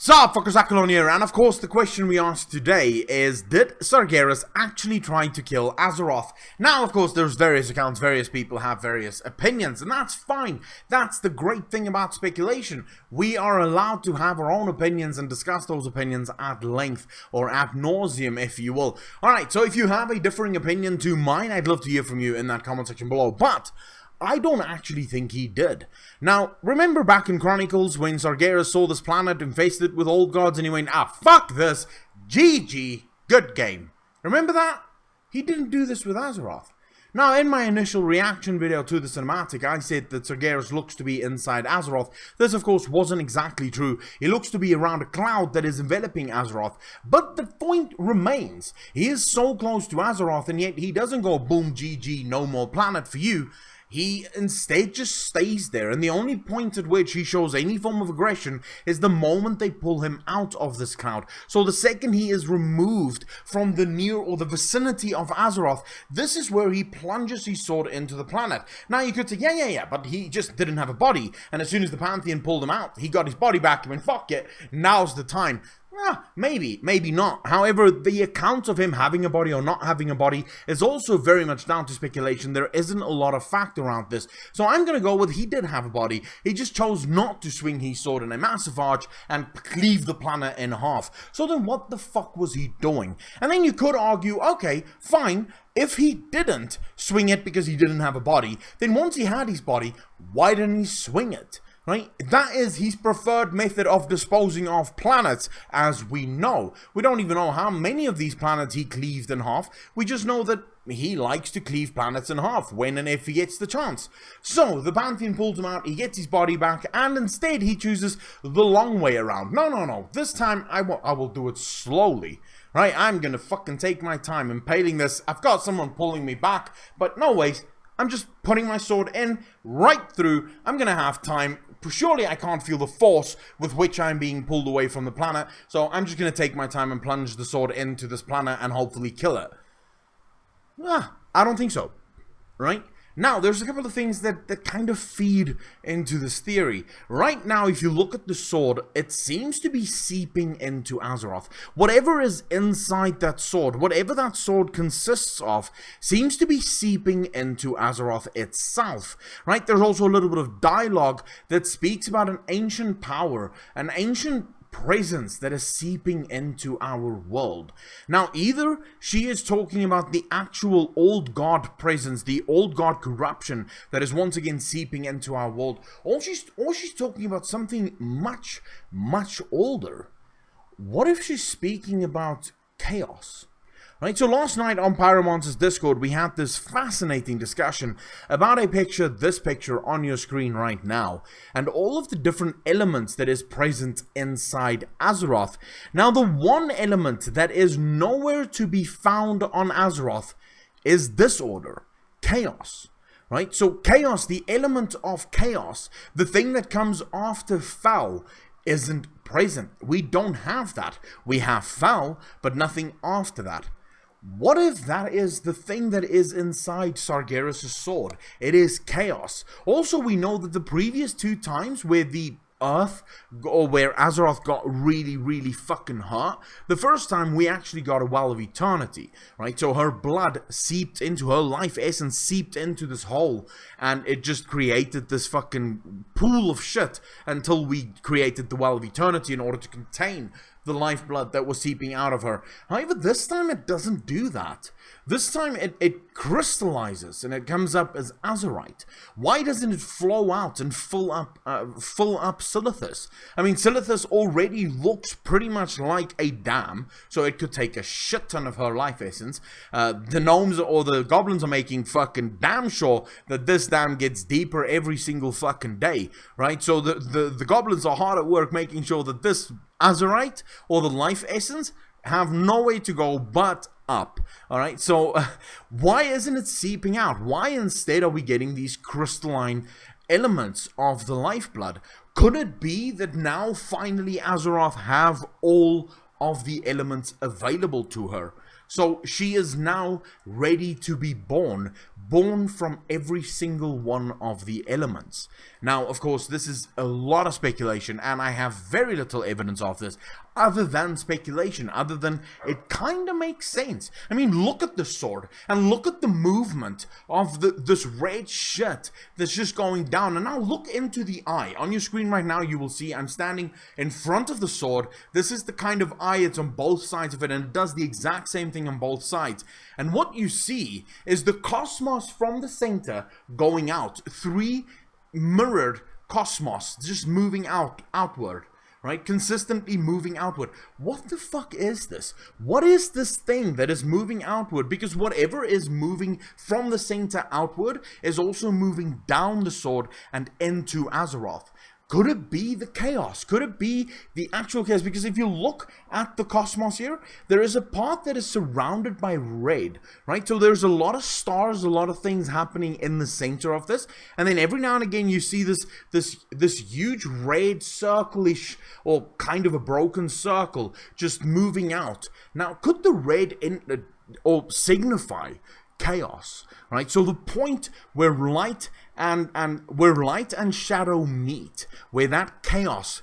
Sup, fuckers, Accolonn here, and of course the question we asked today is, did Sargeras actually try to kill Azeroth? Now, of course, there's various accounts, various people have various opinions, and that's fine. That's the great thing about speculation. We are allowed to have our own opinions and discuss those opinions at length, or ad nauseum, if you will. Alright, so if you have a differing opinion to mine, I'd love to hear from you in that comment section below, but I don't actually think he did. Now, remember back in Chronicles when Sargeras saw this planet and faced it with old gods and he went, ah, fuck this, GG, good game. Remember that? He didn't do this with Azeroth. Now, in my initial reaction video to the cinematic, I said that Sargeras looks to be inside Azeroth. This, of course, wasn't exactly true. He looks to be around a cloud that is enveloping Azeroth. But the point remains. He is so close to Azeroth, and yet he doesn't go, boom, GG, no more planet for you. He instead just stays there, and the only point at which he shows any form of aggression is the moment they pull him out of this cloud. So the second he is removed from the near or the vicinity of Azeroth, this is where he plunges his sword into the planet. Now you could say, yeah, but he just didn't have a body, and as soon as the Pantheon pulled him out, he got his body back and went, fuck it, now's the time. Maybe not. However, the account of him having a body or not having a body is also very much down to speculation. There isn't a lot of fact around this. So I'm going to go with he did have a body. He just chose not to swing his sword in a massive arch and cleave the planet in half. So then what the fuck was he doing? And then you could argue, okay, fine. If he didn't swing it because he didn't have a body, then once he had his body, why didn't he swing it? Right? That is his preferred method of disposing of planets, as we know. We don't even know how many of these planets he cleaved in half. We just know that he likes to cleave planets in half when and if he gets the chance. So, the Pantheon pulls him out, he gets his body back, and instead he chooses the long way around. No. This time I will do it slowly. Right? I'm gonna fucking take my time impaling this. I've got someone pulling me back, but no ways. I'm just putting my sword in, right through. I'm gonna have time. Surely I can't feel the force with which I'm being pulled away from the planet, so I'm just going to take my time and plunge the sword into this planet and hopefully kill it. I don't think so. Right? Now, there's a couple of things that kind of feed into this theory. Right now, if you look at the sword, it seems to be seeping into Azeroth. Whatever is inside that sword, whatever that sword consists of, seems to be seeping into Azeroth itself. Right? There's also a little bit of dialogue that speaks about an ancient power, an ancient presence that is seeping into our world. Now, either she is talking about the actual old god presence, the old god corruption that is once again seeping into our world, or she's talking about something much older. What if she's speaking about chaos? Right, so last night on Pyromancer's Discord, we had this fascinating discussion about a picture, this picture on your screen right now, and all of the different elements that is present inside Azeroth. Now, the one element that is nowhere to be found on Azeroth is this order, chaos. Right, so chaos, the element of chaos, the thing that comes after Fel, isn't present. We don't have that. We have Fel, but nothing after that. What if that is the thing that is inside Sargeras' sword? It is chaos. Also, we know that the previous two times where the Earth, or where Azeroth got really fucking hurt, the first time we actually got a Well of Eternity, right? So her blood seeped into, her life essence seeped into this hole, and it just created this fucking pool of shit until we created the Well of Eternity in order to contain the lifeblood that was seeping out of her. However, this time it doesn't do that. This time it crystallizes and it comes up as azurite. Why doesn't it flow out and fill up Silithus? I mean, Silithus already looks pretty much like a dam, so it could take a shit ton of her life essence. The gnomes or the goblins are making fucking damn sure that this dam gets deeper every single fucking day, right? So the goblins are hard at work making sure that this azurite or the life essence have no way to go but up. Alright, so why isn't it seeping out? Why instead are we getting these crystalline elements of the lifeblood? Could it be that now finally Azeroth have all of the elements available to her? So she is now ready to be born, born from every single one of the elements. Now, of course, this is a lot of speculation, and I have very little evidence of this, other than speculation, other than it kind of makes sense. I mean, look at the sword, and look at the movement of this red shit that's just going down, and now look into the eye. On your screen right now, you will see I'm standing in front of the sword. This is the kind of eye, it's on both sides of it, and it does the exact same thing on both sides. And what you see is the cosmos from the center going out, 3 mirrored cosmos just moving outward, right? Consistently moving outward. What the fuck is this? What is this thing that is moving outward? Because whatever is moving from the center outward is also moving down the sword and into Azeroth. Could it be the chaos? Could it be the actual chaos? Because if you look at the cosmos here, there is a part that is surrounded by red, right? So there's a lot of stars, a lot of things happening in the center of this. And then every now and again you see this huge red circle-ish, or kind of a broken circle, just moving out. Now, could the red or signify chaos, right? So the point where light and shadow meet, where that chaos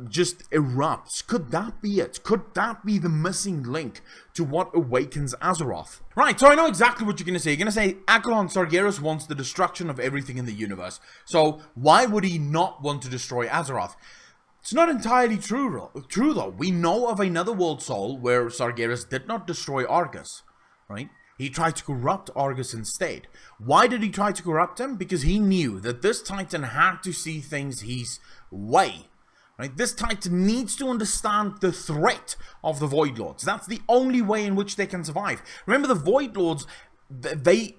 just erupts, could that be it? Could that be the missing link to what awakens Azeroth? Right, so I know exactly what you're going to say. You're going to say, Accolonn, Sargeras wants the destruction of everything in the universe. So why would he not want to destroy Azeroth? It's not entirely true though. We know of another world soul where Sargeras did not destroy Argus, right? He tried to corrupt Argus instead. Why did he try to corrupt him? Because he knew that this Titan had to see things his way. Right? This Titan needs to understand the threat of the Void Lords. That's the only way in which they can survive. Remember, the Void Lords, they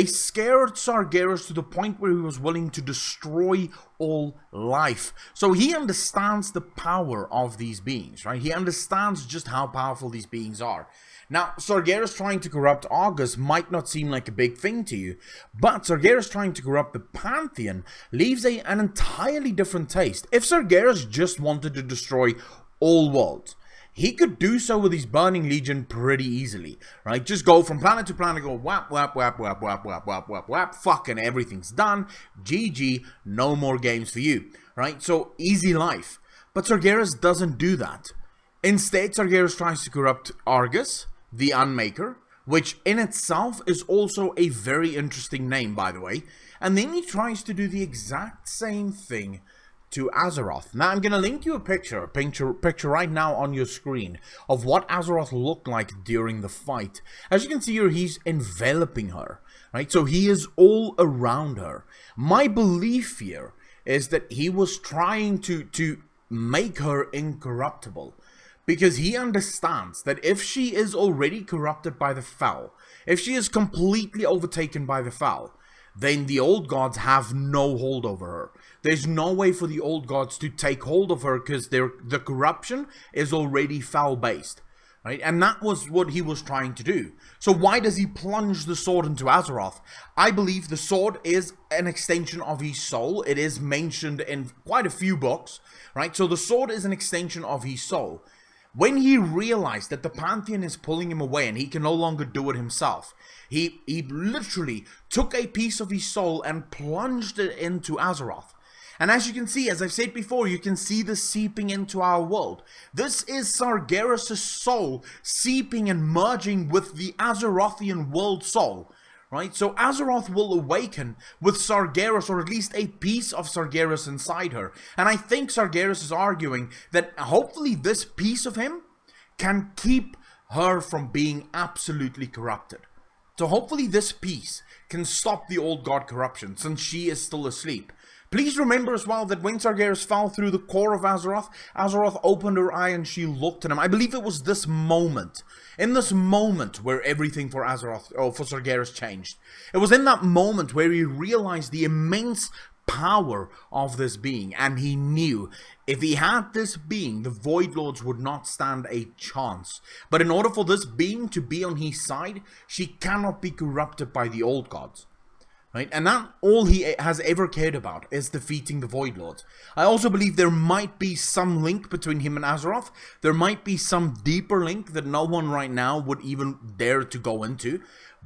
scared Sargeras to the point where he was willing to destroy all life. So he understands the power of these beings, right? He understands just how powerful these beings are. Now, Sargeras trying to corrupt Argus might not seem like a big thing to you, but Sargeras trying to corrupt the Pantheon leaves an entirely different taste. If Sargeras just wanted to destroy all worlds, he could do so with his Burning Legion pretty easily, right? Just go from planet to planet, go whap, whap, whap, whap, whap, whap, whap, whap, whap, fucking everything's done, GG, no more games for you, right? So, easy life. But Sargeras doesn't do that. Instead, Sargeras tries to corrupt Argus, the Unmaker, which in itself is also a very interesting name, by the way. And then he tries to do the exact same thing to Azeroth. Now, I'm going to link you a picture right now on your screen of what Azeroth looked like during the fight. As you can see here, he's enveloping her, right? So he is all around her. My belief here is that he was trying to make her incorruptible. Because he understands that if she is already corrupted by the Foul, if she is completely overtaken by the Foul, then the old gods have no hold over her. There's no way for the old gods to take hold of her because the corruption is already Foul-based. Right? And that was what he was trying to do. So why does he plunge the sword into Azeroth? I believe the sword is an extension of his soul. It is mentioned in quite a few books. Right? So the sword is an extension of his soul. When he realized that the Pantheon is pulling him away and he can no longer do it himself, he literally took a piece of his soul and plunged it into Azeroth. And as you can see, as I've said before, you can see this seeping into our world. This is Sargeras' soul seeping and merging with the Azerothian world soul. Right? So Azeroth will awaken with Sargeras, or at least a piece of Sargeras inside her. And I think Sargeras is arguing that hopefully this piece of him can keep her from being absolutely corrupted. So hopefully this piece can stop the old god corruption since she is still asleep. Please remember as well that when Sargeras fell through the core of Azeroth, Azeroth opened her eye and she looked at him. I believe it was this moment, in this moment where everything for Azeroth, for Sargeras changed. It was in that moment where he realized the immense power of this being, and he knew if he had this being, the Void Lords would not stand a chance. But in order for this being to be on his side, she cannot be corrupted by the old gods. Right? And that all he has ever cared about is defeating the Void Lords. I also believe there might be some link between him and Azeroth. There might be some deeper link that no one right now would even dare to go into.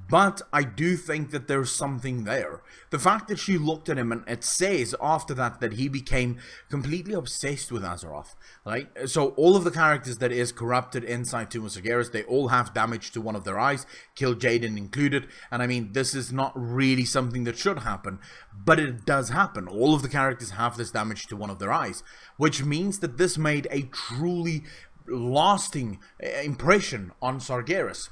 But I do think that there's something there. The fact that she looked at him, and it says after that that he became completely obsessed with Azeroth, right? So all of the characters that is corrupted inside Tomb of Sargeras, they all have damage to one of their eyes, Kill Jaden included. And I mean, this is not really something that should happen, but it does happen. All of the characters have this damage to one of their eyes, which means that this made a truly lasting impression on Sargeras.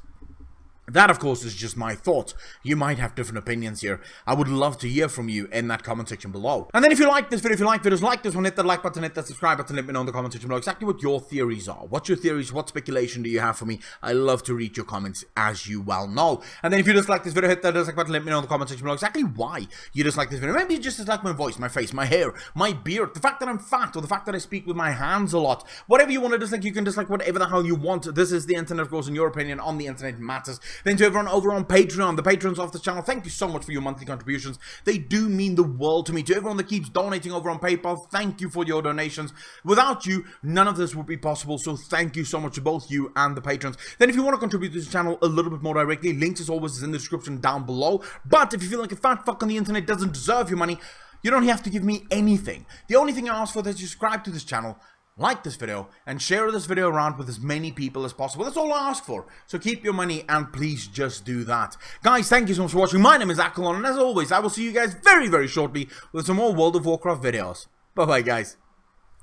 That, of course, is just my thoughts. You might have different opinions here. I would love to hear from you in that comment section below. And then if you like this video, if you like videos like this one, hit that like button, hit that subscribe button, let me know in the comment section below exactly what your theories are. What's your theories? What speculation do you have for me? I love to read your comments, as you well know. And then if you dislike this video, hit that dislike button, let me know in the comment section below exactly why you dislike this video. Maybe you just dislike my voice, my face, my hair, my beard, the fact that I'm fat, or the fact that I speak with my hands a lot. Whatever you want to dislike, you can dislike whatever the hell you want. This is the internet, of course, and your opinion on the internet matters. Then to everyone over on Patreon, the patrons of the channel, thank you so much for your monthly contributions. They do mean the world to me. To everyone that keeps donating over on PayPal, thank you for your donations. Without you, none of this would be possible, so thank you so much to both you and the patrons. Then if you want to contribute to the channel a little bit more directly, links as always is in the description down below. But if you feel like a fat fuck on the internet doesn't deserve your money, you don't have to give me anything. The only thing I ask for is that you subscribe to this channel, like this video, and share this video around with as many people as possible. That's all I ask for. So keep your money, and please just do that. Guys, thank you so much for watching. My name is Accolonn, and as always, I will see you guys very, very shortly with some more World of Warcraft videos. Bye-bye, guys.